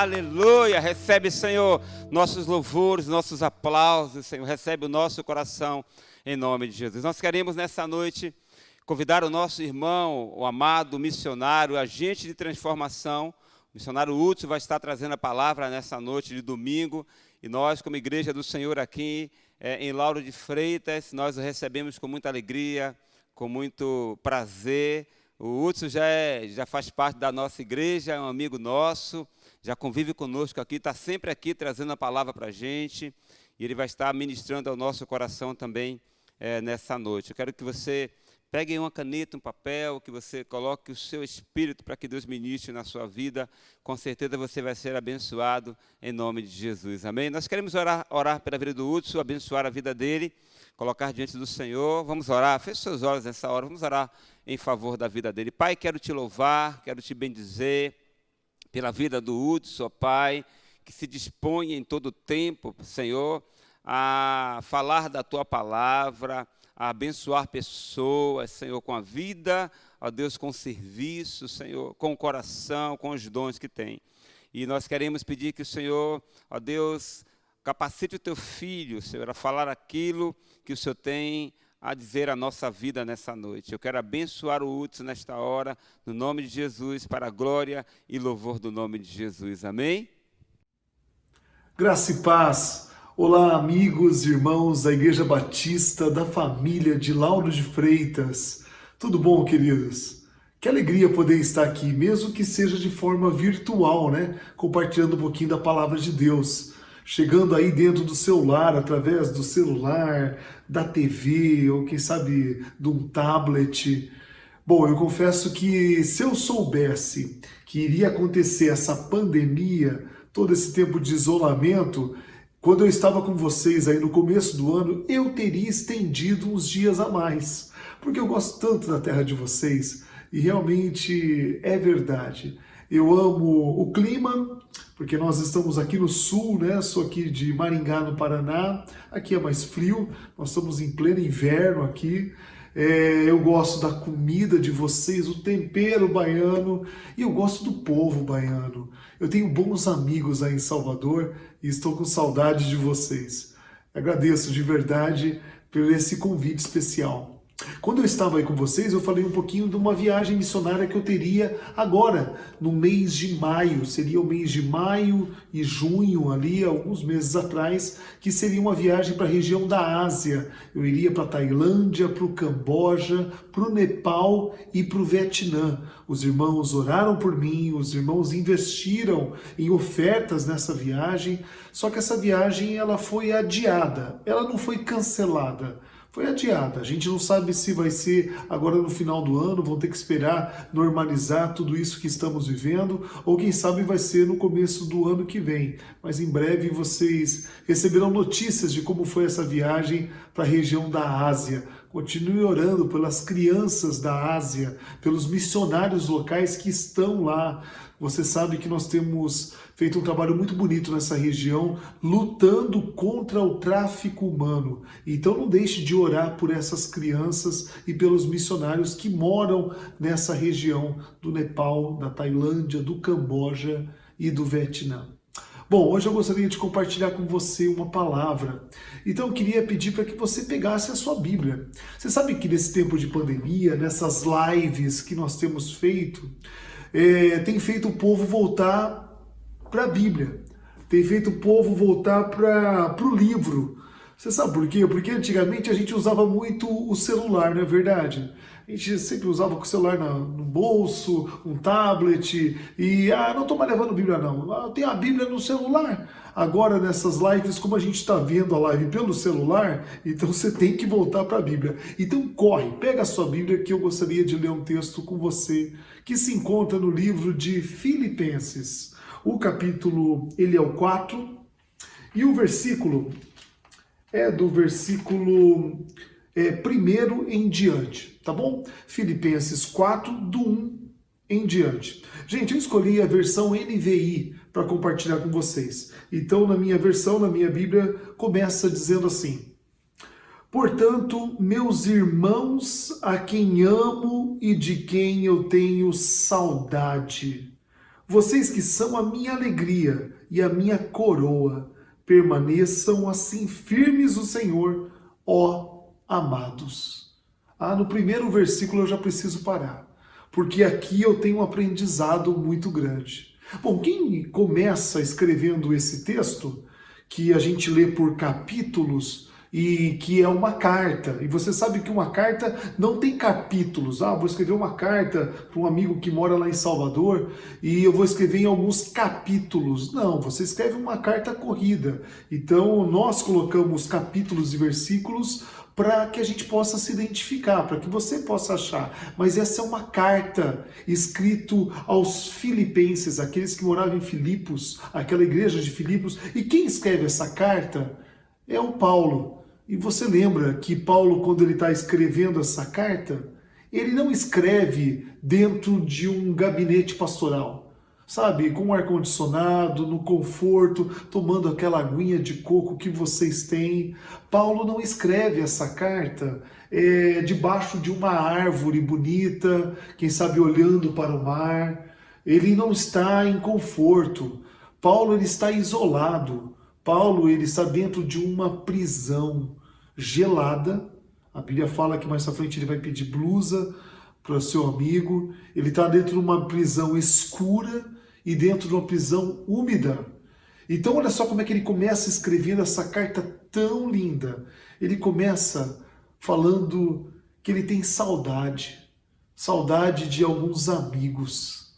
Aleluia, recebe, Senhor, nossos louvores, nossos aplausos, Senhor, recebe o nosso coração em nome de Jesus. Nós queremos nessa noite convidar o nosso irmão, o amado missionário, agente de transformação. O missionário Hudson vai estar trazendo a palavra nessa noite de domingo e nós, como Igreja do Senhor aqui em Lauro de Freitas, nós o recebemos com muita alegria, com muito prazer. O Hudson já faz parte da nossa igreja, é um amigo nosso, já convive conosco aqui, está sempre aqui trazendo a palavra para a gente, e ele vai estar ministrando ao nosso coração também nessa noite. Eu quero que você pegue uma caneta, um papel, que você coloque o seu espírito para que Deus ministre na sua vida. Com certeza você vai ser abençoado em nome de Jesus. Amém? Nós queremos orar pela vida do Hudson, abençoar a vida dele, colocar diante do Senhor. Vamos orar, feche seus olhos nessa hora, vamos orar em favor da vida dele. Pai, quero te louvar, quero te bendizer pela vida do Hudson, ó Pai, que se dispõe em todo o tempo, Senhor, a falar da Tua palavra, a abençoar pessoas, Senhor, com a vida, ó Deus, com o serviço, Senhor, com o coração, com os dons que tem. E nós queremos pedir que o Senhor, ó Deus, capacite o Teu Filho, Senhor, a falar aquilo que o Senhor tem a dizer a nossa vida nessa noite. Eu quero abençoar o Hudson nesta hora, no nome de Jesus, para a glória e louvor do nome de Jesus. Amém? Graça e paz. Olá, amigos, irmãos da Igreja Batista, da família de Lauro de Freitas. Tudo bom, queridos? Que alegria poder estar aqui, mesmo que seja de forma virtual, né? Compartilhando um pouquinho da palavra de Deus. Chegando aí dentro do seu lar, através do celular, da TV, ou quem sabe de um tablet. Bom, eu confesso que se eu soubesse que iria acontecer essa pandemia, todo esse tempo de isolamento, quando eu estava com vocês aí no começo do ano, eu teria estendido uns dias a mais, porque eu gosto tanto da terra de vocês, e realmente é verdade. Eu amo o clima, porque nós estamos aqui no sul, né? Sou aqui de Maringá, no Paraná. Aqui é mais frio, nós estamos em pleno inverno aqui. Eu gosto da comida de vocês, o tempero baiano, e eu gosto do povo baiano. Eu tenho bons amigos aí em Salvador e estou com saudade de vocês. Agradeço de verdade por esse convite especial. Quando eu estava aí com vocês, eu falei um pouquinho de uma viagem missionária que eu teria agora, no mês de maio. Seria o mês de maio e junho, ali, alguns meses atrás, que seria uma viagem para a região da Ásia. Eu iria para a Tailândia, para o Camboja, para o Nepal e para o Vietnã. Os irmãos oraram por mim, os irmãos investiram em ofertas nessa viagem, só que essa viagem ela foi adiada, ela não foi cancelada. Foi adiada. A gente não sabe se vai ser agora no final do ano, vão ter que esperar normalizar tudo isso que estamos vivendo, ou quem sabe vai ser no começo do ano que vem. Mas em breve vocês receberão notícias de como foi essa viagem para a região da Ásia. Continue orando pelas crianças da Ásia, pelos missionários locais que estão lá. Você sabe que nós temos feito um trabalho muito bonito nessa região, lutando contra o tráfico humano. Então não deixe de orar por essas crianças e pelos missionários que moram nessa região do Nepal, da Tailândia, do Camboja e do Vietnã. Bom, hoje eu gostaria de compartilhar com você uma palavra. Então eu queria pedir para que você pegasse a sua Bíblia. Você sabe que nesse tempo de pandemia, nessas lives que nós temos feito, tem feito o povo voltar para a Bíblia, tem feito o povo voltar para o livro. Você sabe por quê? Porque antigamente a gente usava muito o celular, não é verdade? A gente sempre usava com o celular no bolso, um tablet, e não estou mais levando Bíblia não, tem a Bíblia no celular. Agora nessas lives, como a gente está vendo a live pelo celular, então você tem que voltar para a Bíblia. Então corre, pega a sua Bíblia que eu gostaria de ler um texto com você, que se encontra no livro de Filipenses. O capítulo, ele é o 4, e o versículo é do versículo 1 em diante, tá bom? Filipenses 4, do 1 em diante. Gente, eu escolhi a versão NVI para compartilhar com vocês. Então, na minha versão, na minha Bíblia, começa dizendo assim: portanto, meus irmãos, a quem amo e de quem eu tenho saudade, vocês que são a minha alegria e a minha coroa, permaneçam assim firmes no Senhor, ó amados. No primeiro versículo eu já preciso parar, porque aqui eu tenho um aprendizado muito grande. Bom, quem começa escrevendo esse texto, que a gente lê por capítulos, e que é uma carta, e você sabe que uma carta não tem capítulos. Vou escrever uma carta para um amigo que mora lá em Salvador e eu vou escrever em alguns capítulos. Não, você escreve uma carta corrida. Então nós colocamos capítulos e versículos para que a gente possa se identificar, para que você possa achar. Mas essa é uma carta escrita aos filipenses, aqueles que moravam em Filipos, aquela igreja de Filipos. E quem escreve essa carta é o Paulo. E você lembra que Paulo, quando ele está escrevendo essa carta, ele não escreve dentro de um gabinete pastoral, sabe? Com ar-condicionado, no conforto, tomando aquela aguinha de coco que vocês têm. Paulo não escreve essa carta debaixo de uma árvore bonita, quem sabe olhando para o mar. Ele não está em conforto. Paulo ele está isolado. Paulo ele está dentro de uma prisão gelada. A Bíblia fala que mais à frente ele vai pedir blusa para o seu amigo. Ele está dentro de uma prisão escura e dentro de uma prisão úmida. Então olha só como é que ele começa escrevendo essa carta tão linda. Ele começa falando que ele tem saudade de alguns amigos.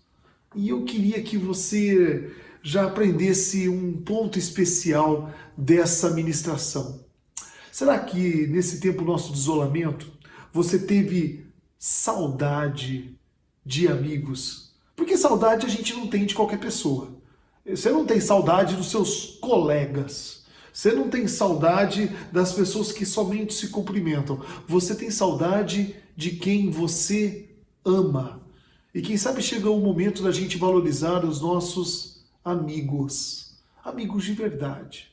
E eu queria que você já aprendesse um ponto especial dessa ministração. Será que nesse tempo nosso de isolamento você teve saudade de amigos? Porque saudade a gente não tem de qualquer pessoa. Você não tem saudade dos seus colegas. Você não tem saudade das pessoas que somente se cumprimentam. Você tem saudade de quem você ama. E quem sabe chega o momento da gente valorizar os nossos amigos. Amigos de verdade.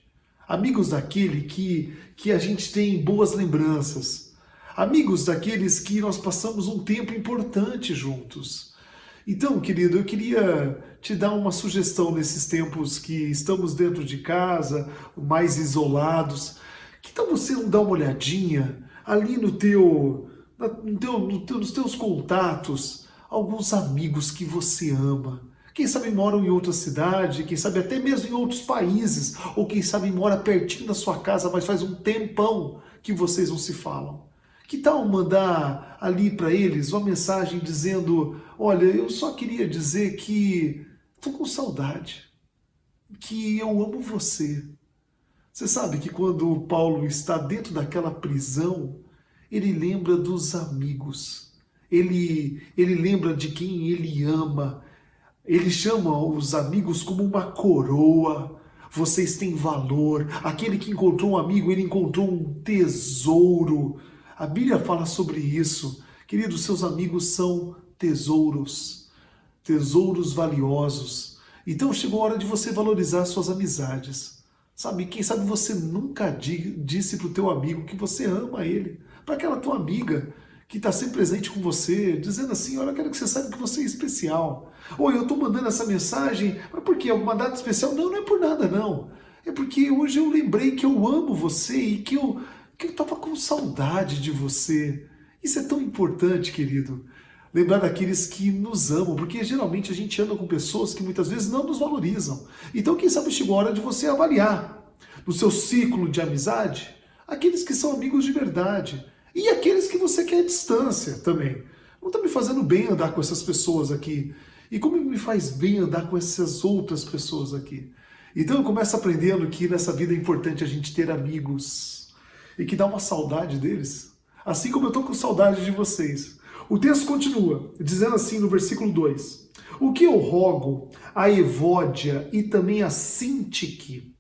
Amigos daquele que a gente tem boas lembranças. Amigos daqueles que nós passamos um tempo importante juntos. Então, querido, eu queria te dar uma sugestão nesses tempos que estamos dentro de casa, mais isolados. Que tal você não dar uma olhadinha ali nos teus contatos, alguns amigos que você ama? Quem sabe moram em outra cidade, quem sabe até mesmo em outros países, ou quem sabe mora pertinho da sua casa, mas faz um tempão que vocês não se falam. Que tal mandar ali para eles uma mensagem dizendo: olha, eu só queria dizer que estou com saudade, que eu amo você. Você sabe que quando Paulo está dentro daquela prisão, ele lembra dos amigos, ele lembra de quem ele ama. Ele chama os amigos como uma coroa. Vocês têm valor. Aquele que encontrou um amigo, ele encontrou um tesouro. A Bíblia fala sobre isso. Queridos, seus amigos são tesouros. Tesouros valiosos. Então chegou a hora de você valorizar suas amizades. Sabe, quem sabe você nunca disse para o teu amigo que você ama ele. Para aquela tua amiga que está sempre presente com você, dizendo assim: olha, eu quero que você saiba que você é especial. Ou eu estou mandando essa mensagem, mas por quê? Alguma data especial? Não, não é por nada, não. É porque hoje eu lembrei que eu amo você e que eu estava com saudade de você. Isso é tão importante, querido. Lembrar daqueles que nos amam, porque geralmente a gente anda com pessoas que muitas vezes não nos valorizam. Então, quem sabe chegou a hora de você avaliar no seu ciclo de amizade aqueles que são amigos de verdade. E aqueles que você quer à distância também. Não está me fazendo bem andar com essas pessoas aqui. E como me faz bem andar com essas outras pessoas aqui? Então eu começo aprendendo que nessa vida é importante a gente ter amigos. E que dá uma saudade deles. Assim como eu estou com saudade de vocês. O texto continua, dizendo assim no versículo 2. O que eu rogo a Evódia e também a Sintique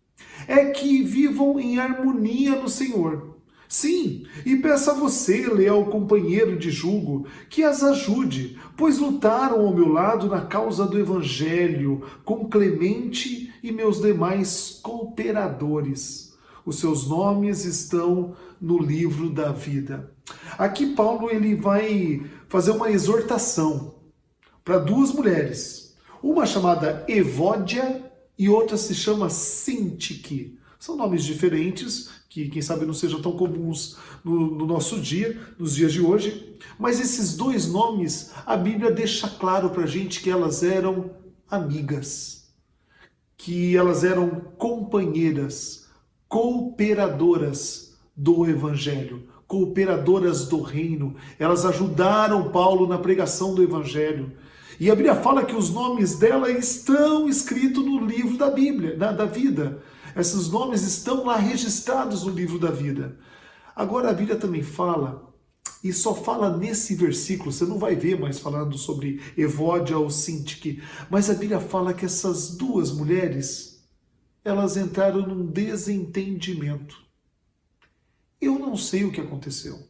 é que vivam em harmonia no Senhor. Sim, e peço a você, leal companheiro de julgo, que as ajude, pois lutaram ao meu lado na causa do Evangelho, com Clemente e meus demais cooperadores. Os seus nomes estão no livro da vida. Aqui Paulo ele vai fazer uma exortação para duas mulheres. Uma chamada Evódia e outra se chama Sintique. São nomes diferentes, que quem sabe não sejam tão comuns no nosso dia, nos dias de hoje. Mas esses dois nomes, a Bíblia deixa claro para a gente que elas eram amigas, que elas eram companheiras, cooperadoras do Evangelho, cooperadoras do reino. Elas ajudaram Paulo na pregação do Evangelho. E a Bíblia fala que os nomes dela estão escritos no livro da Bíblia, da vida. Esses nomes estão lá registrados no livro da vida. Agora a Bíblia também fala, e só fala nesse versículo, você não vai ver mais falando sobre Evódia ou Sintique, mas a Bíblia fala que essas duas mulheres, elas entraram num desentendimento. Eu não sei o que aconteceu.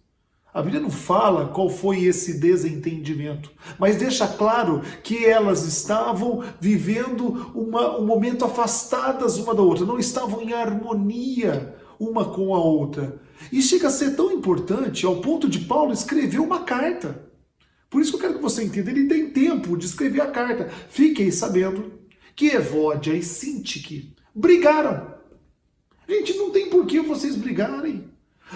A Bíblia não fala qual foi esse desentendimento, mas deixa claro que elas estavam vivendo um momento afastadas uma da outra, não estavam em harmonia uma com a outra. E chega a ser tão importante ao ponto de Paulo escrever uma carta. Por isso que eu quero que você entenda, ele tem tempo de escrever a carta. Fiquei sabendo que Evódia e Sintique brigaram. Gente, não tem por que vocês brigarem.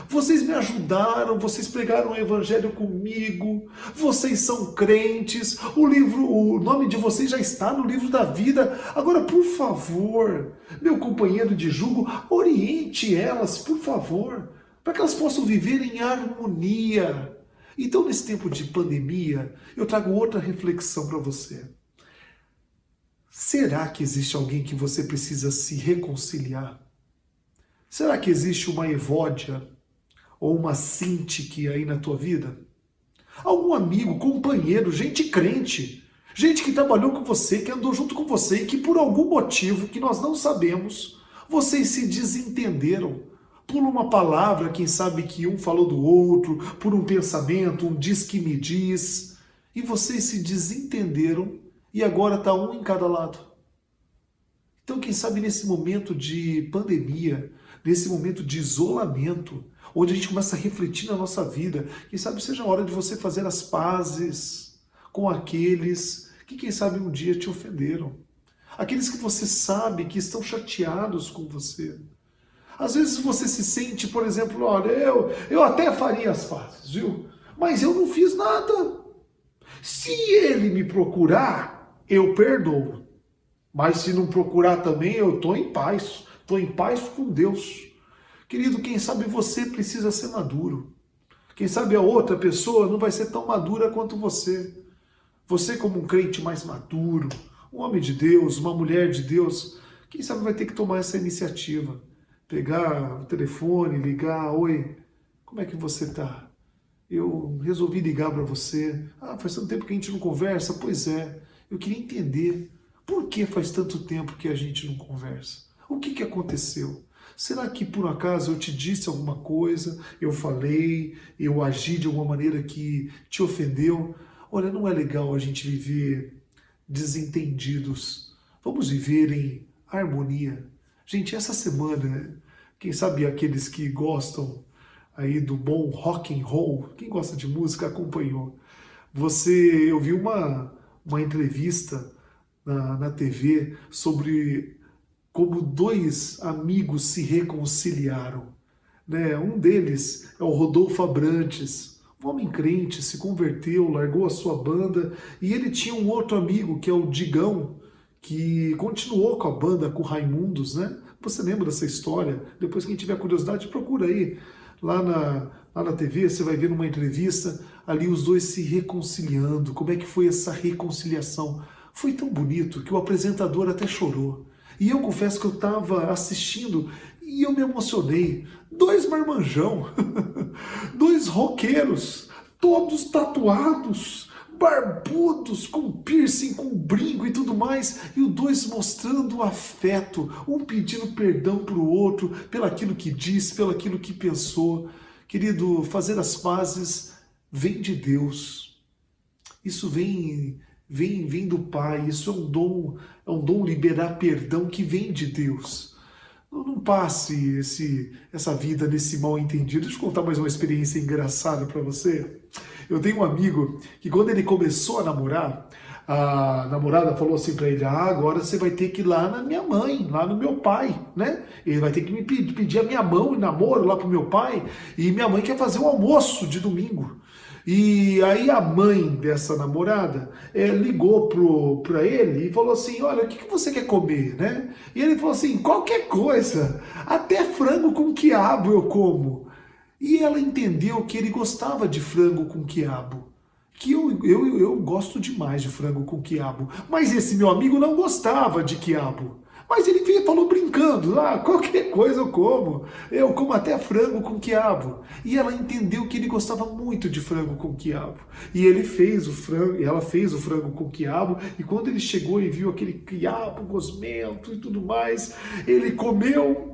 Vocês me ajudaram, vocês pregaram o evangelho comigo, vocês são crentes, o nome de vocês já está no livro da vida. Agora, por favor, meu companheiro de jugo, oriente elas, por favor, para que elas possam viver em harmonia. Então, nesse tempo de pandemia, eu trago outra reflexão para você. Será que existe alguém que você precisa se reconciliar? Será que existe uma Evódia ou uma Sintique aí na tua vida? Algum amigo, companheiro, gente crente, gente que trabalhou com você, que andou junto com você e que por algum motivo que nós não sabemos, vocês se desentenderam por uma palavra, quem sabe que um falou do outro, por um pensamento, um diz que me diz, e vocês se desentenderam e agora está um em cada lado. Então, quem sabe nesse momento de pandemia, nesse momento de isolamento, onde a gente começa a refletir na nossa vida, quem sabe seja a hora de você fazer as pazes com aqueles que, quem sabe, um dia te ofenderam. Aqueles que você sabe que estão chateados com você. Às vezes você se sente, por exemplo, olha, eu até faria as pazes, viu? Mas eu não fiz nada. Se ele me procurar, eu perdoo. Mas se não procurar também, eu estou em paz. Estou em paz com Deus. Querido, quem sabe você precisa ser maduro. Quem sabe a outra pessoa não vai ser tão madura quanto você. Você como um crente mais maduro, um homem de Deus, uma mulher de Deus, quem sabe vai ter que tomar essa iniciativa. Pegar o telefone, ligar, oi, como é que você está? Eu resolvi ligar para você. Ah, faz tanto tempo que a gente não conversa. Pois é, eu queria entender por que faz tanto tempo que a gente não conversa. O que aconteceu? Será que por acaso eu te disse alguma coisa, eu falei, eu agi de alguma maneira que te ofendeu? Olha, não é legal a gente viver desentendidos. Vamos viver em harmonia. Gente, essa semana, quem sabe aqueles que gostam aí do bom rock and roll, quem gosta de música acompanhou. Eu vi uma entrevista na TV sobre como dois amigos se reconciliaram. Né? Um deles é o Rodolfo Abrantes, um homem crente, se converteu, largou a sua banda, e ele tinha um outro amigo, que é o Digão, que continuou com a banda, com o Raimundos, né? Você lembra dessa história? Depois quem tiver curiosidade, procura aí. Lá na TV, você vai ver numa entrevista, ali os dois se reconciliando. Como é que foi essa reconciliação? Foi tão bonito que o apresentador até chorou. E eu confesso que eu estava assistindo e eu me emocionei. Dois marmanjão, dois roqueiros, todos tatuados, barbudos, com piercing, com brinco e tudo mais, e os dois mostrando afeto, um pedindo perdão para o outro, pelaquilo que disse, pelaquilo que pensou. Querido, fazer as pazes vem de Deus. Isso vem do Pai, isso é um dom liberar perdão que vem de Deus. Não passe essa vida nesse mal entendido. Deixa eu contar mais uma experiência engraçada para você. Eu tenho um amigo que quando ele começou a namorar, a namorada falou assim para ele, agora você vai ter que ir lá na minha mãe, lá no meu pai, né? Ele vai ter que me pedir a minha mão em namoro lá pro meu pai, e minha mãe quer fazer um almoço de domingo. E aí a mãe dessa namorada ligou para ele e falou assim, olha, o que você quer comer, né? E ele falou assim, qualquer coisa, até frango com quiabo eu como. E ela entendeu que ele gostava de frango com quiabo. Que eu gosto demais de frango com quiabo. Mas esse meu amigo não gostava de quiabo. Mas ele falou brincando, qualquer coisa eu como até frango com quiabo. E ela entendeu que ele gostava muito de frango com quiabo. E ele fez o frango, ela fez o frango com quiabo, e quando ele chegou e viu aquele quiabo gosmento e tudo mais, ele comeu.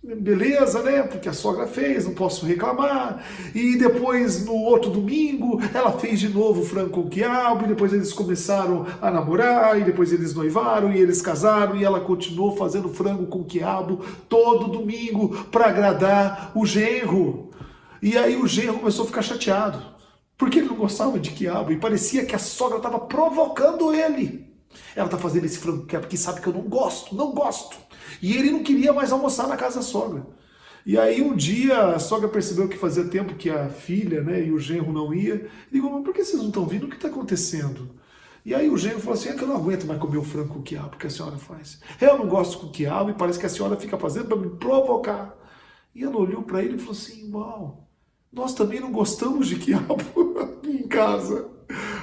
Beleza, né? Porque a sogra fez, não posso reclamar. E depois, no outro domingo, ela fez de novo frango com quiabo, e depois eles começaram a namorar, e depois eles noivaram, e eles casaram, e ela continuou fazendo frango com quiabo todo domingo para agradar o genro. E aí o genro começou a ficar chateado, porque ele não gostava de quiabo, e parecia que a sogra estava provocando ele. Ela está fazendo esse frango com quiabo porque sabe que eu não gosto, não gosto. E ele não queria mais almoçar na casa da sogra. E aí um dia a sogra percebeu que fazia tempo que a filha, né, e o genro não ia. E ligou, mas por que vocês não estão vindo? O que está acontecendo? E aí o genro falou assim, é que eu não aguento mais comer o frango com quiabo que a senhora faz. Eu não gosto com quiabo e parece que a senhora fica fazendo para me provocar. E ela olhou para ele e falou assim, uau, nós também não gostamos de quiabo aqui em casa.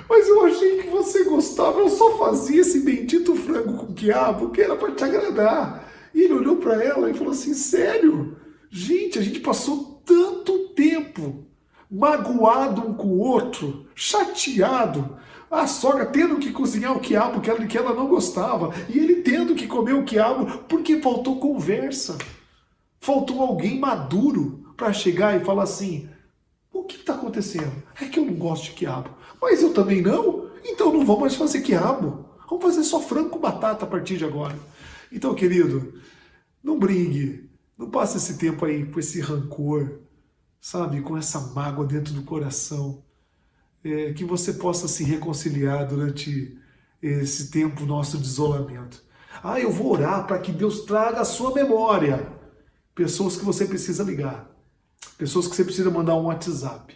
Mas eu achei que você gostava, eu só fazia esse bendito frango com quiabo que era para te agradar. E ele olhou para ela e falou assim, sério? Gente, a gente passou tanto tempo magoado um com o outro, chateado, a sogra tendo que cozinhar o quiabo que ela não gostava, e ele tendo que comer o quiabo porque faltou conversa. Faltou alguém maduro para chegar e falar assim, o que está acontecendo? É que eu não gosto de quiabo. Mas eu também não? Então não vamos mais fazer quiabo. Vamos fazer só frango com batata a partir de agora. Então, querido, não brigue. Não passe esse tempo aí com esse rancor, sabe? Com essa mágoa dentro do coração. Que você possa se reconciliar durante esse tempo nosso de isolamento. Eu vou orar para que Deus traga à sua memória pessoas que você precisa ligar. Pessoas que você precisa mandar um WhatsApp.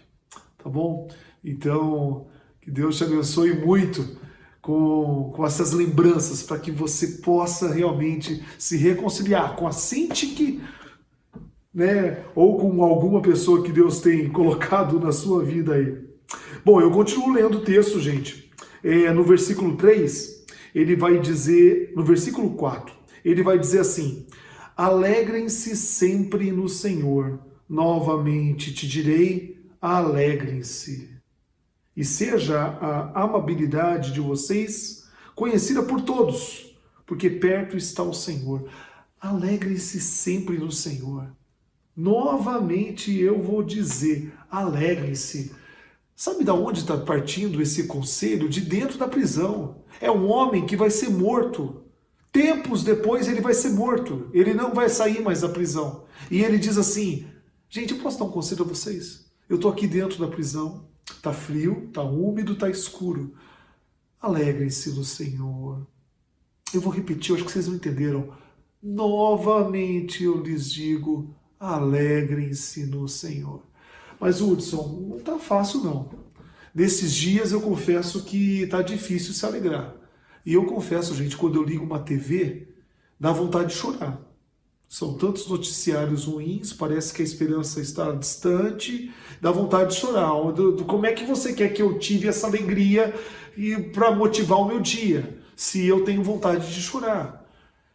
Tá bom? Então, que Deus te abençoe muito com essas lembranças, para que você possa realmente se reconciliar com a Cintiq, né, ou com alguma pessoa que Deus tem colocado na sua vida aí. Bom, eu continuo lendo o texto, gente. No versículo 3, ele vai dizer, no versículo 4, ele vai dizer assim, alegrem-se sempre no Senhor, novamente te direi, alegrem-se. E seja a amabilidade de vocês conhecida por todos, porque perto está o Senhor. Alegrem-se sempre no Senhor. Novamente eu vou dizer, alegrem-se. Sabe de onde está partindo esse conselho? De dentro da prisão. É um homem que vai ser morto. Tempos depois ele vai ser morto. Ele não vai sair mais da prisão. E ele diz assim, gente, eu posso dar um conselho a vocês? Eu estou aqui dentro da prisão. Está frio, está úmido, está escuro. Alegrem-se no Senhor. Eu vou repetir, eu acho que vocês não entenderam. Novamente eu lhes digo, alegrem-se no Senhor. Mas, Hudson, não está fácil não. Nesses dias eu confesso que está difícil se alegrar. E eu confesso, gente, quando eu ligo uma TV, dá vontade de chorar. São tantos noticiários ruins, parece que a esperança está distante, dá vontade de chorar. Como é que você quer que eu tive essa alegria para motivar o meu dia, se eu tenho vontade de chorar?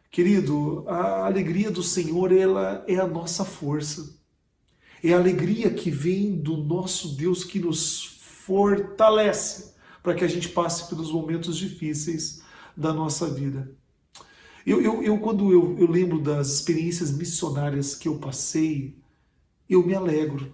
Querido, a alegria do Senhor, ela é a nossa força. É a alegria que vem do nosso Deus que nos fortalece para que a gente passe pelos momentos difíceis da nossa vida. Quando eu lembro das experiências missionárias que eu passei, eu me alegro.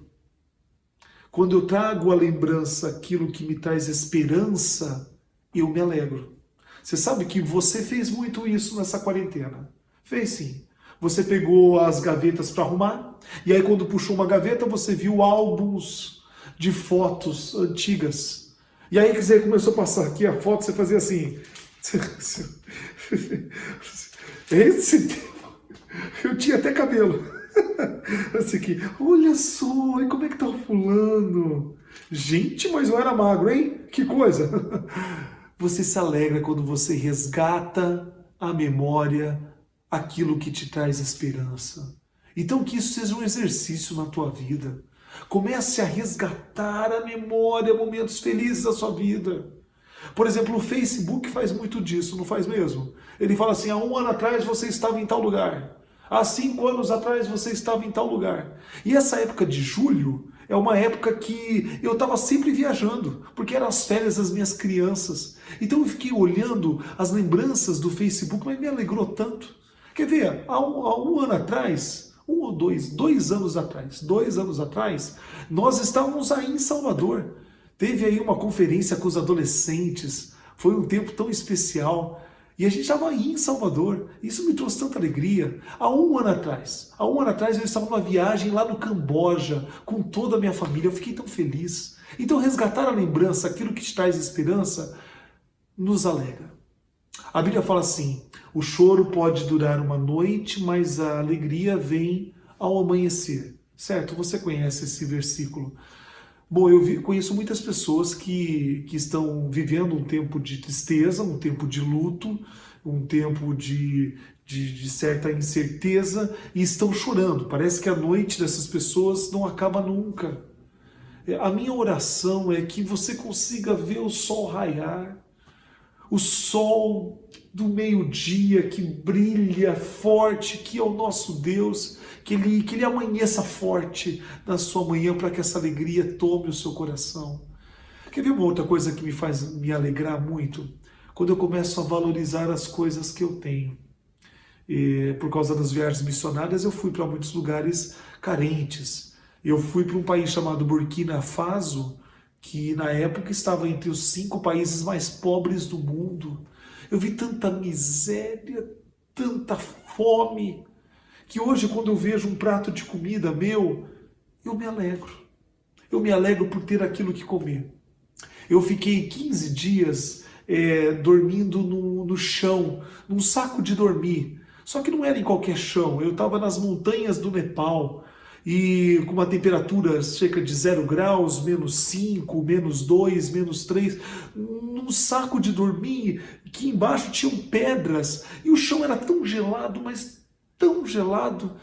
Quando eu trago à lembrança aquilo que me traz esperança, eu me alegro. Você sabe que você fez muito isso nessa quarentena. Fez sim. Você pegou as gavetas para arrumar, e aí quando puxou uma gaveta, você viu álbuns de fotos antigas. E aí você começou a passar aqui a foto, você fazia assim. Esse tempo, eu tinha até cabelo. Assim aqui, olha só, e como é que tá o fulano? Gente, mas eu era magro, hein? Que coisa! Você se alegra quando você resgata a memória, aquilo que te traz esperança. Então que isso seja um exercício na tua vida. Comece a resgatar a memória, momentos felizes da sua vida. Por exemplo, o Facebook faz muito disso, não faz mesmo? Ele fala assim, há 1 ano atrás você estava em tal lugar. Há 5 anos atrás você estava em tal lugar. E essa época de julho é uma época que eu estava sempre viajando, porque eram as férias das minhas crianças. Então eu fiquei olhando as lembranças do Facebook, mas me alegrou tanto. Quer ver, há um ano atrás, 2 anos atrás, nós estávamos aí em Salvador. Teve aí uma conferência com os adolescentes, foi um tempo tão especial. E a gente estava aí em Salvador, isso me trouxe tanta alegria. Há um ano atrás eu estava numa viagem lá no Camboja, com toda a minha família, eu fiquei tão feliz. Então resgatar a lembrança, aquilo que te traz esperança, nos alegra. A Bíblia fala assim, o choro pode durar uma noite, mas a alegria vem ao amanhecer. Certo? Você conhece esse versículo. Bom, conheço muitas pessoas que estão vivendo um tempo de tristeza, um tempo de luto, um tempo de certa incerteza e estão chorando. Parece que a noite dessas pessoas não acaba nunca. A minha oração é que você consiga ver o sol raiar, o sol do meio-dia que brilha forte, que é o nosso Deus, que ele amanheça forte na sua manhã para que essa alegria tome o seu coração. Quer ver uma outra coisa que me faz me alegrar muito? Quando eu começo a valorizar as coisas que eu tenho. Por causa das viagens missionárias, eu fui para muitos lugares carentes. Eu fui para um país chamado Burkina Faso, que na época estava entre os 5 países mais pobres do mundo. Eu vi tanta miséria, tanta fome, que hoje quando eu vejo um prato de comida meu, eu me alegro. Eu me alegro por ter aquilo que comer. Eu fiquei 15 dias dormindo no chão, num saco de dormir. Só que não era em qualquer chão, eu estava nas montanhas do Nepal, e com uma temperatura cerca de 0 graus, -5, -2, -3, num saco de dormir, que embaixo tinham pedras, e o chão era tão gelado, mas tão gelado.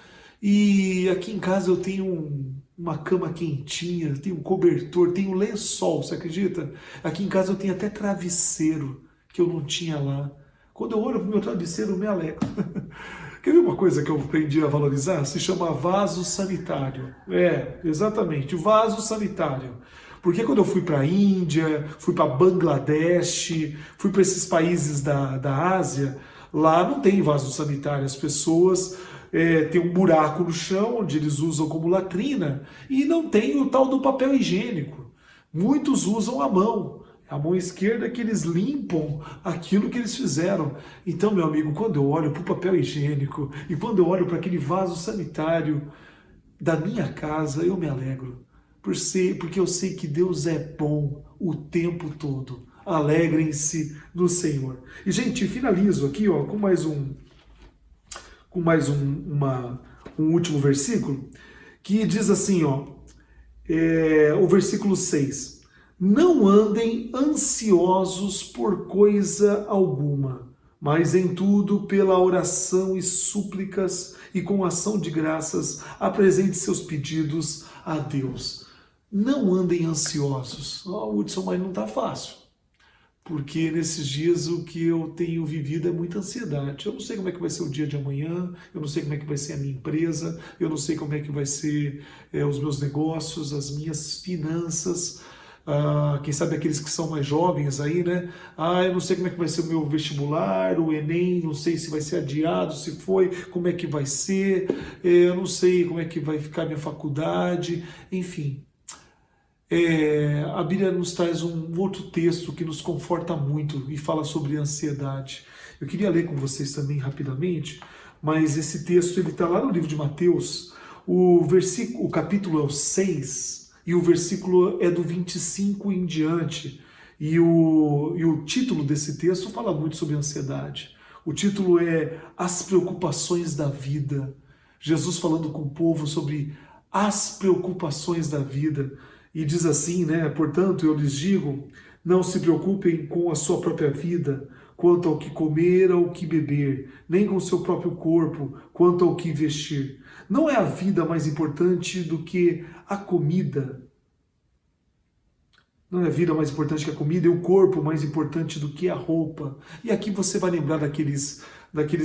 E aqui em casa eu tenho uma cama quentinha, tenho um cobertor, tenho lençol, você acredita? Aqui em casa eu tenho até travesseiro, que eu não tinha lá. Quando eu olho para o meu travesseiro, eu me alegro. Quer ver uma coisa que eu aprendi a valorizar? Se chama vaso sanitário. Exatamente, vaso sanitário. Porque quando eu fui para a Índia, fui para Bangladesh, fui para esses países da Ásia, lá não tem vaso sanitário. As pessoas têm um buraco no chão, onde eles usam como latrina, e não tem o tal do papel higiênico. Muitos usam a mão esquerda, que eles limpam aquilo que eles fizeram. Então, meu amigo, quando eu olho para o papel higiênico e quando eu olho para aquele vaso sanitário da minha casa, eu me alegro. Porque eu sei que Deus é bom o tempo todo. Alegrem-se no Senhor. E, gente, finalizo aqui com mais um último versículo, que diz assim, o versículo 6. Não andem ansiosos por coisa alguma, mas em tudo, pela oração e súplicas e com ação de graças, apresente seus pedidos a Deus. Não andem ansiosos. Hudson, mas não está fácil. Porque nesses dias o que eu tenho vivido é muita ansiedade. Eu não sei como é que vai ser o dia de amanhã, eu não sei como é que vai ser a minha empresa, eu não sei como é que vai ser os meus negócios, as minhas finanças. Quem sabe aqueles que são mais jovens aí, né? Eu não sei como é que vai ser o meu vestibular, o Enem, não sei se vai ser adiado, se foi, como é que vai ser, eu não sei como é que vai ficar minha faculdade, enfim. A Bíblia nos traz um outro texto que nos conforta muito e fala sobre ansiedade. Eu queria ler com vocês também rapidamente, mas esse texto ele está lá no livro de Mateus, o capítulo é o 6, e o versículo é do 25 em diante. E o título desse texto fala muito sobre ansiedade. O título é As Preocupações da Vida. Jesus falando com o povo sobre as preocupações da vida. E diz assim, né? Portanto, eu lhes digo, não se preocupem com a sua própria vida, quanto ao que comer ou o que beber, nem com o seu próprio corpo, quanto ao que vestir. Não é a vida mais importante do que a comida? Não é a vida mais importante que a comida e o corpo mais importante do que a roupa? E aqui você vai lembrar daqueles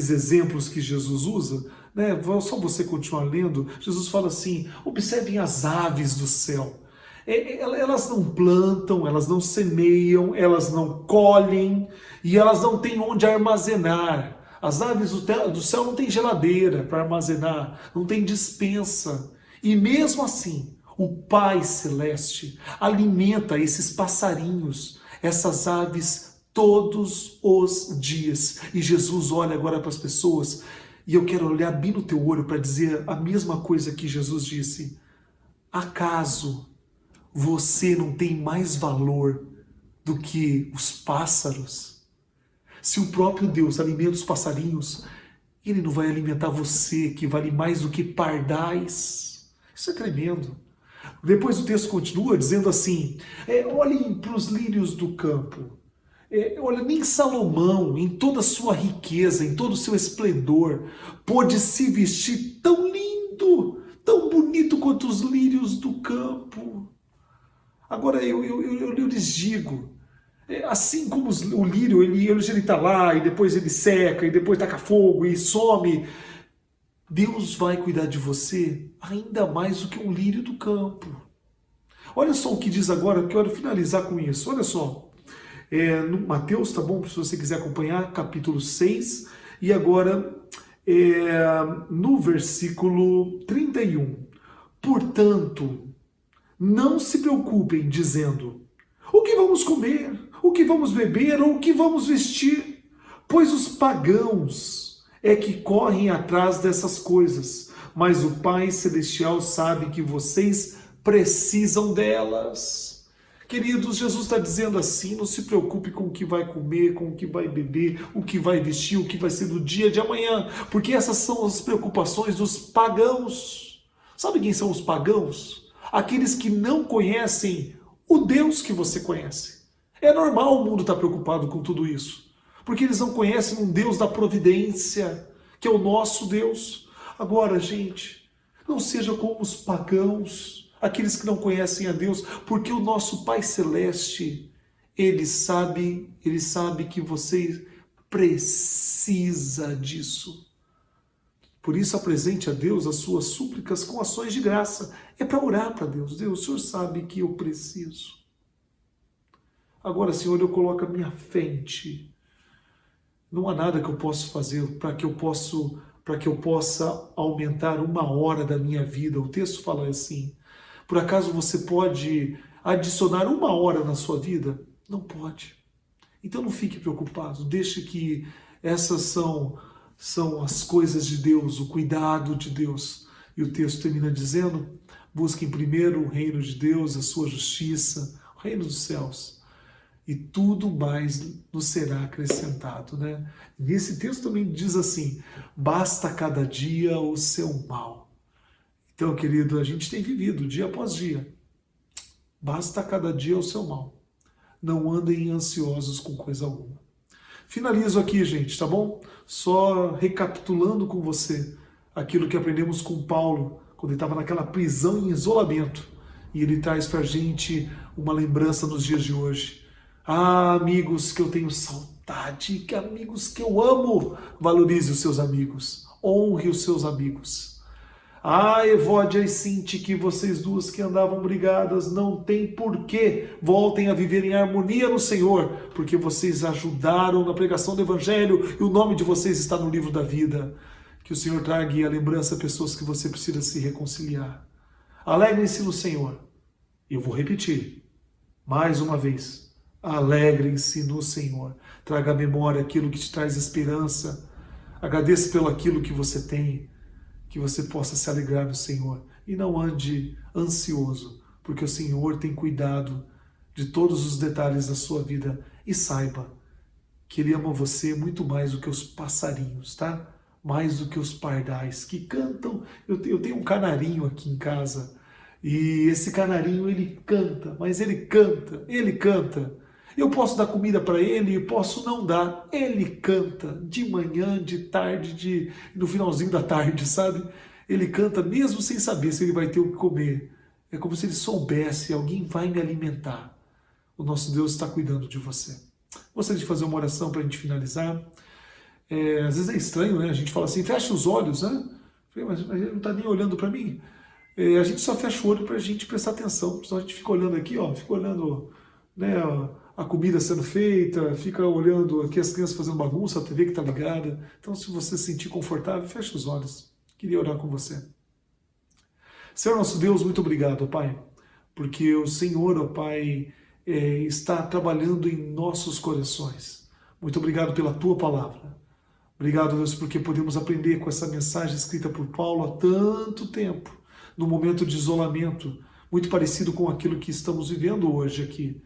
exemplos que Jesus usa, né? Só você continuar lendo. Jesus fala assim, observem as aves do céu. Elas não plantam, elas não semeiam, elas não colhem e elas não têm onde armazenar. As aves do céu não têm geladeira para armazenar, não tem despensa. E mesmo assim, o Pai Celeste alimenta esses passarinhos, essas aves, todos os dias. E Jesus olha agora para as pessoas, e eu quero olhar bem no teu olho para dizer a mesma coisa que Jesus disse. Acaso você não tem mais valor do que os pássaros? Se o próprio Deus alimenta os passarinhos, Ele não vai alimentar você, que vale mais do que pardais. Isso é tremendo. Depois o texto continua dizendo assim, olhem para os lírios do campo. Olha, nem Salomão, em toda a sua riqueza, em todo o seu esplendor, pôde se vestir tão lindo, tão bonito quanto os lírios do campo. Agora eu lhes digo, assim como o lírio, ele está lá, e depois ele seca, e depois taca fogo, e some, Deus vai cuidar de você ainda mais do que um lírio do campo. Olha só o que diz agora, eu quero finalizar com isso, olha só. No Mateus, tá bom? Se você quiser acompanhar, capítulo 6, e agora no versículo 31. Portanto, não se preocupem dizendo, o que vamos comer, o que vamos beber ou o que vamos vestir? Pois os pagãos é que correm atrás dessas coisas, mas o Pai Celestial sabe que vocês precisam delas. Queridos, Jesus está dizendo assim, não se preocupe com o que vai comer, com o que vai beber, o que vai vestir, o que vai ser do dia de amanhã, porque essas são as preocupações dos pagãos. Sabe quem são os pagãos? Aqueles que não conhecem o Deus que você conhece. É normal o mundo estar preocupado com tudo isso, porque eles não conhecem um Deus da providência, que é o nosso Deus. Agora, gente, não seja como os pagãos, aqueles que não conhecem a Deus, porque o nosso Pai Celeste, Ele sabe que você precisa disso. Por isso apresente a Deus as suas súplicas com ações de graça. É para orar para Deus. Deus, o Senhor sabe que eu preciso. Agora, Senhor, eu coloco a minha fé em Ti. Não há nada que eu possa fazer para que eu possa aumentar 1 hora da minha vida. O texto fala assim. Por acaso você pode adicionar 1 hora na sua vida? Não pode. Então não fique preocupado. Deixe que essas são as coisas de Deus, o cuidado de Deus. E o texto termina dizendo, busquem primeiro o reino de Deus, a sua justiça, o reino dos céus. E tudo mais nos será acrescentado, né? Nesse texto também diz assim, basta cada dia o seu mal. Então, querido, a gente tem vivido dia após dia. Basta cada dia o seu mal. Não andem ansiosos com coisa alguma. Finalizo aqui, gente, tá bom? Só recapitulando com você aquilo que aprendemos com Paulo, quando ele estava naquela prisão em isolamento. E ele traz para a gente uma lembrança nos dias de hoje. Ah, amigos que eu tenho saudade, que amigos que eu amo. Valorize os seus amigos, honre os seus amigos. Ah, Evódia e Sinti, que vocês duas que andavam brigadas, não tem porquê. Voltem a viver em harmonia no Senhor, porque vocês ajudaram na pregação do Evangelho e o nome de vocês está no livro da vida. Que o Senhor traga a lembrança a pessoas que você precisa se reconciliar. Alegrem-se no Senhor. Eu vou repetir, mais uma vez. Alegrem-se no Senhor. Traga à memória aquilo que te traz esperança. Agradeça pelo aquilo que você tem. Que você possa se alegrar no Senhor. E não ande ansioso, porque o Senhor tem cuidado de todos os detalhes da sua vida e saiba que Ele ama você muito mais do que os passarinhos, tá? Mais do que os pardais que cantam. Eu tenho um canarinho aqui em casa e esse canarinho ele canta, mas ele canta, ele canta. Eu posso dar comida para ele, posso não dar. Ele canta de manhã, de tarde, no finalzinho da tarde, sabe? Ele canta mesmo sem saber se ele vai ter o que comer. É como se ele soubesse, alguém vai me alimentar. O nosso Deus está cuidando de você. Gostaria de fazer uma oração para a gente finalizar. Às vezes é estranho, né? A gente fala assim, fecha os olhos, né? Mas ele não está nem olhando para mim. A gente só fecha o olho para a gente prestar atenção. Senão a gente fica olhando aqui, ó, fica olhando, né, a comida sendo feita, fica olhando aqui as crianças fazendo bagunça, a TV que está ligada. Então, se você se sentir confortável, fecha os olhos. Queria orar com você. Senhor nosso Deus, muito obrigado, Pai, porque o Senhor, ó Pai, está trabalhando em nossos corações. Muito obrigado pela Tua palavra. Obrigado, Deus, porque podemos aprender com essa mensagem escrita por Paulo há tanto tempo, num momento de isolamento, muito parecido com aquilo que estamos vivendo hoje aqui.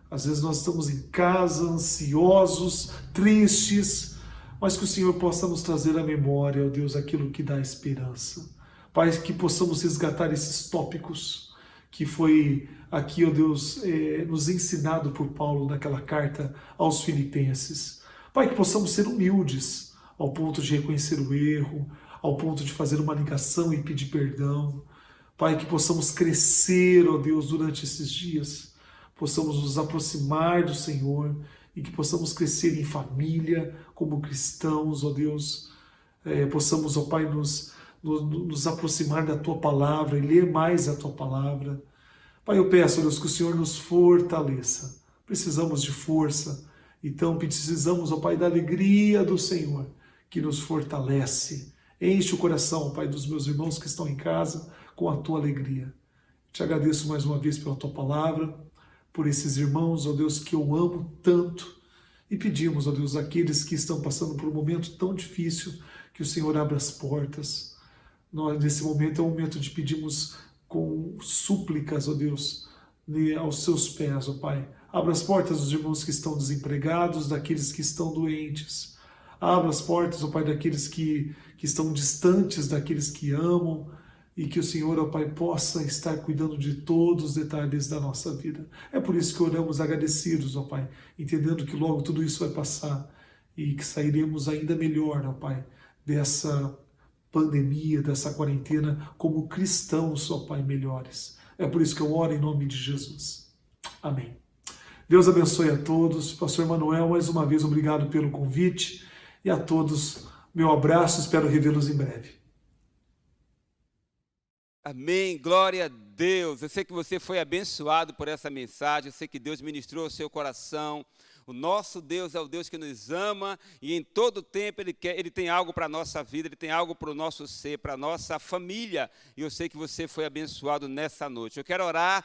Às vezes nós estamos em casa, ansiosos, tristes, mas que o Senhor possa nos trazer à memória, ó Deus, aquilo que dá esperança. Pai, que possamos resgatar esses tópicos que foi aqui, ó Deus, nos ensinado por Paulo naquela carta aos Filipenses. Pai, que possamos ser humildes ao ponto de reconhecer o erro, ao ponto de fazer uma ligação e pedir perdão. Pai, que possamos crescer, ó Deus, durante esses dias, possamos nos aproximar do Senhor e que possamos crescer em família, como cristãos, ó Deus, possamos, ó Pai, nos aproximar da Tua palavra e ler mais a Tua palavra. Pai, eu peço, ó Deus, que o Senhor nos fortaleça. Precisamos de força, então precisamos, ó Pai, da alegria do Senhor, que nos fortalece. Enche o coração, ó Pai, dos meus irmãos que estão em casa com a Tua alegria. Te agradeço mais uma vez pela Tua palavra, por esses irmãos, ó Deus, que eu amo tanto. E pedimos, ó Deus, àqueles que estão passando por um momento tão difícil, que o Senhor abra as portas. Nós, nesse momento, é um momento de pedirmos com súplicas, ó Deus, aos Seus pés, ó Pai. Abra as portas dos irmãos que estão desempregados, daqueles que estão doentes. Abra as portas, ó Pai, daqueles que estão distantes, daqueles que amam. E que o Senhor, ó Pai, possa estar cuidando de todos os detalhes da nossa vida. É por isso que oramos agradecidos, ó Pai, entendendo que logo tudo isso vai passar e que sairemos ainda melhor, ó Pai, dessa pandemia, dessa quarentena, como cristãos, ó Pai, melhores. É por isso que eu oro em nome de Jesus. Amém. Deus abençoe a todos. Pastor Manuel, mais uma vez, obrigado pelo convite. E a todos, meu abraço, espero revê-los em breve. Amém, glória a Deus. Eu sei que você foi abençoado por essa mensagem, eu sei que Deus ministrou ao seu coração. O nosso Deus é o Deus que nos ama e em todo tempo Ele tem algo para a nossa vida, Ele tem algo para o nosso ser, para a nossa família. E eu sei que você foi abençoado nessa noite. Eu quero orar,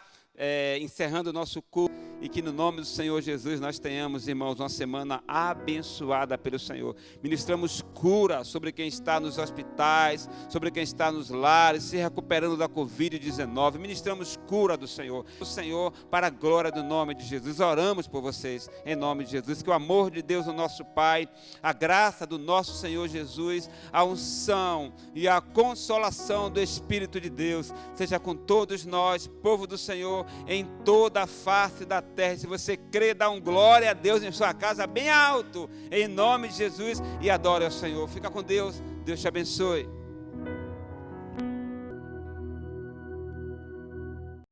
encerrando o nosso culto, e que no nome do Senhor Jesus nós tenhamos, irmãos, uma semana abençoada pelo Senhor. Ministramos cura sobre quem está nos hospitais, sobre quem está nos lares, se recuperando da Covid-19. Ministramos cura do Senhor, para a glória do nome de Jesus. Oramos por vocês, em nome de Jesus. Que o amor de Deus, o nosso Pai, a graça do nosso Senhor Jesus, a unção e a consolação do Espírito de Deus, seja com todos nós, povo do Senhor, em toda a face da terra. Se você crê, dá glória a Deus em sua casa bem alto, em nome de Jesus, e adore ao Senhor. Fica com Deus, Deus te abençoe.